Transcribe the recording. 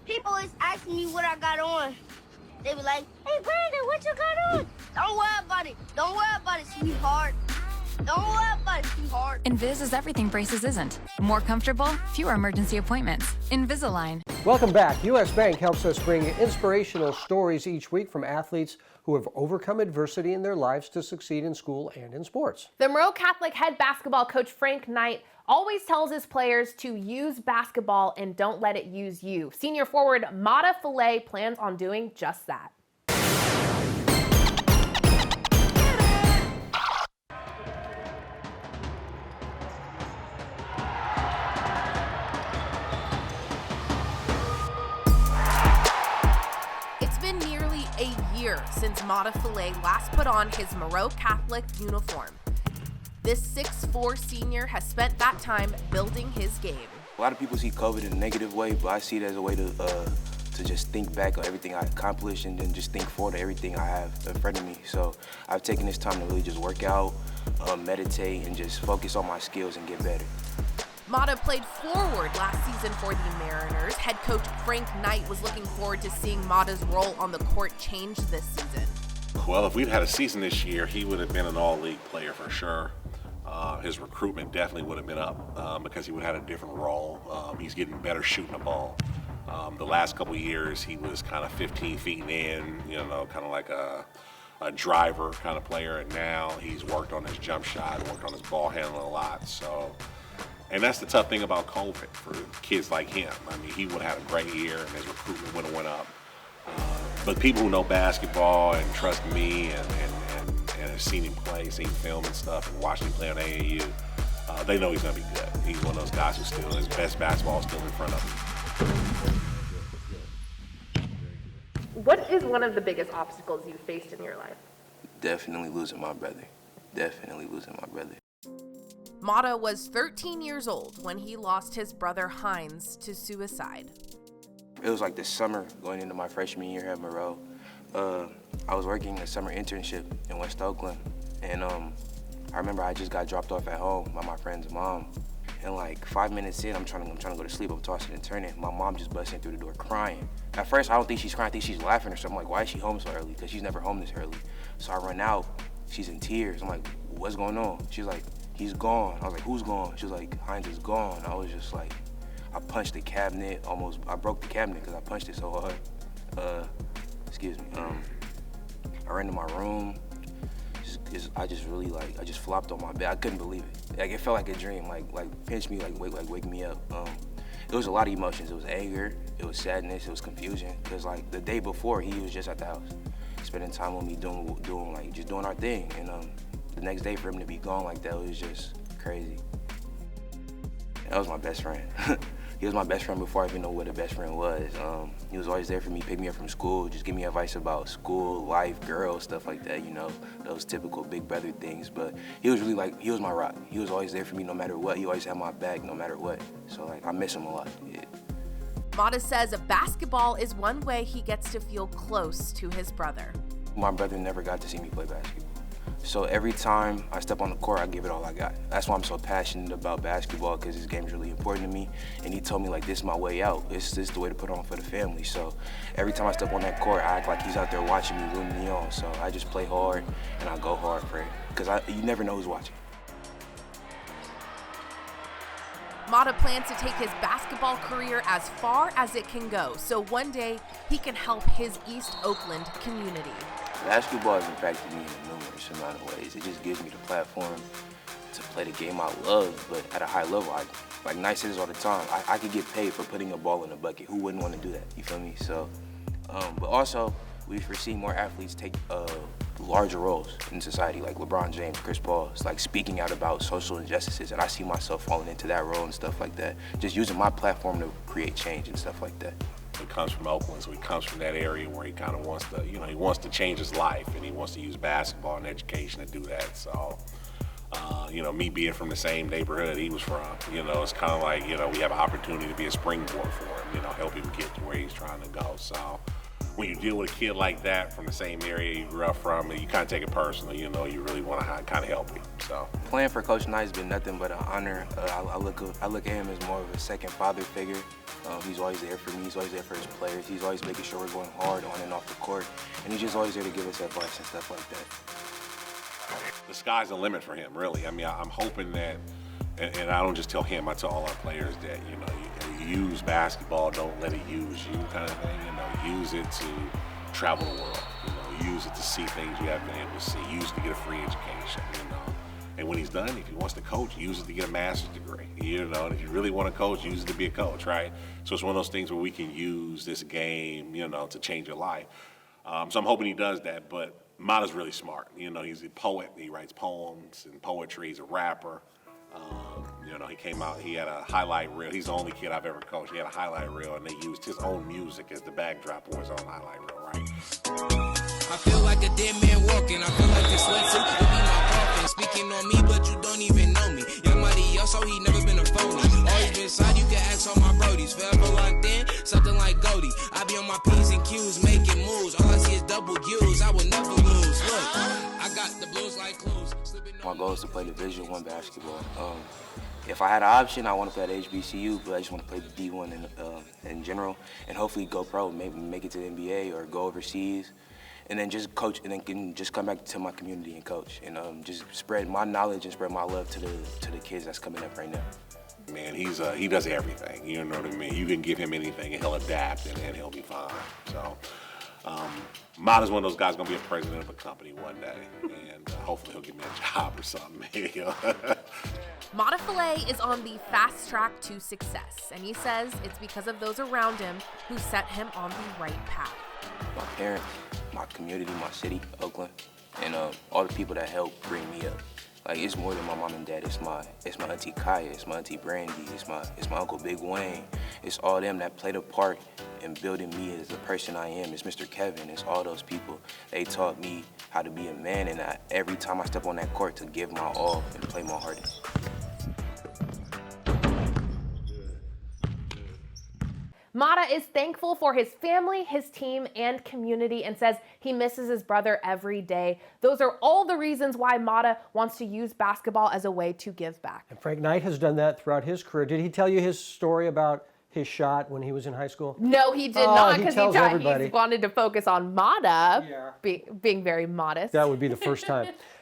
People always asking me what I got on. They be like, hey, Brandon, what you got on? Don't worry about it. Don't worry about it, sweetheart. Don't worry about it, sweetheart. Invis is everything braces isn't. More comfortable, fewer emergency appointments. Invisalign. Welcome back. U.S. Bank helps us bring inspirational stories each week from athletes who have overcome adversity in their lives to succeed in school and in sports. The Moreau Catholic head basketball coach Frank Knight always tells his players to use basketball and don't let it use you. Senior forward Mahda Fallay plans on doing just that. It's been nearly a year since Mahda Fallay last put on his Moreau Catholic uniform. This 6'4" senior has spent that time building his game. A lot of people see COVID in a negative way, but I see it as a way to just think back on everything I accomplished and then just think forward to everything I have in front of me. So I've taken this time to really just work out, meditate, and just focus on my skills and get better. Mahda played forward last season for the Mariners. Head coach Frank Knight was looking forward to seeing Mahda's role on the court change this season. Well, if we'd had a season this year, he would have been an all-league player for sure. His recruitment definitely would have been up because he would have had a different role. He's getting better shooting the ball. The last couple of years, he was kind of 15 feet in, kind of like a driver kind of player, and now he's worked on his jump shot, worked on his ball handling a lot. So, and that's the tough thing about COVID for kids like him. I mean, he would have had a great year, and his recruitment would have went up. But people who know basketball and trust me and have seen him play, seen film and stuff, and watched him play on AAU, they know he's going to be good. He's one of those guys who's still, his best basketball is still in front of him. What is one of the biggest obstacles you've faced in your life? Definitely losing my brother. Definitely losing my brother. Mahda was 13 years old when he lost his brother Hines to suicide. It was like the summer going into my freshman year at Moreau. I was working a summer internship in West Oakland, and I remember I just got dropped off at home by my friend's mom. And like 5 minutes in, I'm trying to go to sleep. I'm tossing and turning. My mom just busts in through the door crying. At first, I don't think she's crying. I think she's laughing or something. I'm like, why is she home so early? Because she's never home this early. So I run out. She's in tears. I'm like, what's going on? She's like, he's gone. I was like, who's gone? She was like, Hines is gone. I was just like, I punched the cabinet. I broke the cabinet because I punched it so hard. Excuse me. I ran to my room. I just flopped on my bed. I couldn't believe it. Like, it felt like a dream. Like pinch me, wake me up. It was a lot of emotions. It was anger. It was sadness. It was confusion. Because like the day before, he was just at the house, spending time with me, doing our thing. And the next day for him to be gone like that, it was just crazy. That was my best friend. He was my best friend before I even knew what a best friend was. He was always there for me, pick me up from school, just give me advice about school, life, girls, stuff like that, those typical big brother things. But he was really he was my rock. He was always there for me no matter what. He always had my back no matter what. So I miss him a lot. Yeah. Mahda says basketball is one way he gets to feel close to his brother. My brother never got to see me play basketball. So every time I step on the court, I give it all I got. That's why I'm so passionate about basketball, because this game is really important to me. And he told me, this is my way out. This is the way to put on for the family. So every time I step on that court, I act like he's out there watching me, rooting me on. So I just play hard, and I go hard for it, because you never know who's watching. Mahda plans to take his basketball career as far as it can go, so one day he can help his East Oakland community. Basketball has impacted me in a numerous amount of ways. It just gives me the platform to play the game I love, but at a high level. Like Knight says all the time, I could get paid for putting a ball in a bucket. Who wouldn't want to do that? You feel me? So, but also, we foresee more athletes take larger roles in society, like LeBron James, Chris Paul. It's like speaking out about social injustices, and I see myself falling into that role and stuff like that. Just using my platform to create change and stuff like that. He comes from Oakland, so he comes from that area where he kind of wants to, he wants to change his life, and he wants to use basketball and education to do that. So, me being from the same neighborhood he was from, it's kind of like, we have an opportunity to be a springboard for him, help him get to where he's trying to go. So when you deal with a kid like that from the same area you grew up from, you kind of take it personal, you really want to kind of help him. So playing for Coach Knight has been nothing but an honor. I look at him as more of a second father figure. He's always there for me. He's always there for his players. He's always making sure we're going hard on and off the court. And he's just always there to give us advice and stuff like that. The sky's the limit for him, really. I mean, I'm hoping that, and I don't just tell him, I tell all our players that, you know, you use basketball, don't let it use you kind of thing. You know, use it to travel the world. You know, use it to see things you haven't been able to see. Use it to get a free education, you know. And when he's done, if he wants to coach, use it to get a master's degree. You know, and if you really want to coach, use it to be a coach, right? So it's one of those things where we can use this game, you know, to change your life. So I'm hoping he does that, but Mahda's really smart. You know, he's a poet. He writes poems and poetry. He's a rapper. You know, he came out, he had a highlight reel. He's the only kid I've ever coached. He had a highlight reel, and they used his own music as the backdrop for his own highlight reel, right? I feel like a dead man walking. I feel like this sweatsuit could be my coffin. Speaking on me, but you don't even know me. Young mighty yo, so he never been a phony. Always been side, you can ask all my brodies. Forever locked in, something like Goldie. I be on my P's and Q's, making moves. All I see is double U's. I will never lose. Look, I got the blues like clues. My goal is to play Division I basketball. If I had an option, I want to play at HBCU, but I just want to play the D1 in general, and hopefully go pro, maybe make it to the NBA or go overseas, and then just coach, and then can just come back to my community and coach, and just spread my knowledge and spread my love to the kids that's coming up right now. Man, he does everything. You know what I mean? You can give him anything, and he'll adapt, and he'll be fine. So. Mahda's one of those guys going to be a president of a company one day, and hopefully he'll give me a job or something. Mahda Fallay is on the fast track to success, and he says it's because of those around him who set him on the right path. My parents, my community, my city, Oakland, and all the people that helped bring me up. Like, it's more than my mom and dad. It's my auntie Kaya, it's my auntie Brandy, it's my uncle Big Wayne. It's all them that played a part in building me as the person I am. It's Mr. Kevin. It's all those people. They taught me how to be a man, and every time I step on that court, to give my all and play my hardest. Mahda is thankful for his family, his team, and community, and says he misses his brother every day. Those are all the reasons why Mahda wants to use basketball as a way to give back. And Frank Knight has done that throughout his career. Did he tell you his story about his shot when he was in high school? No, he did not, because he wanted to focus on Mahda being very modest. That would be the first time.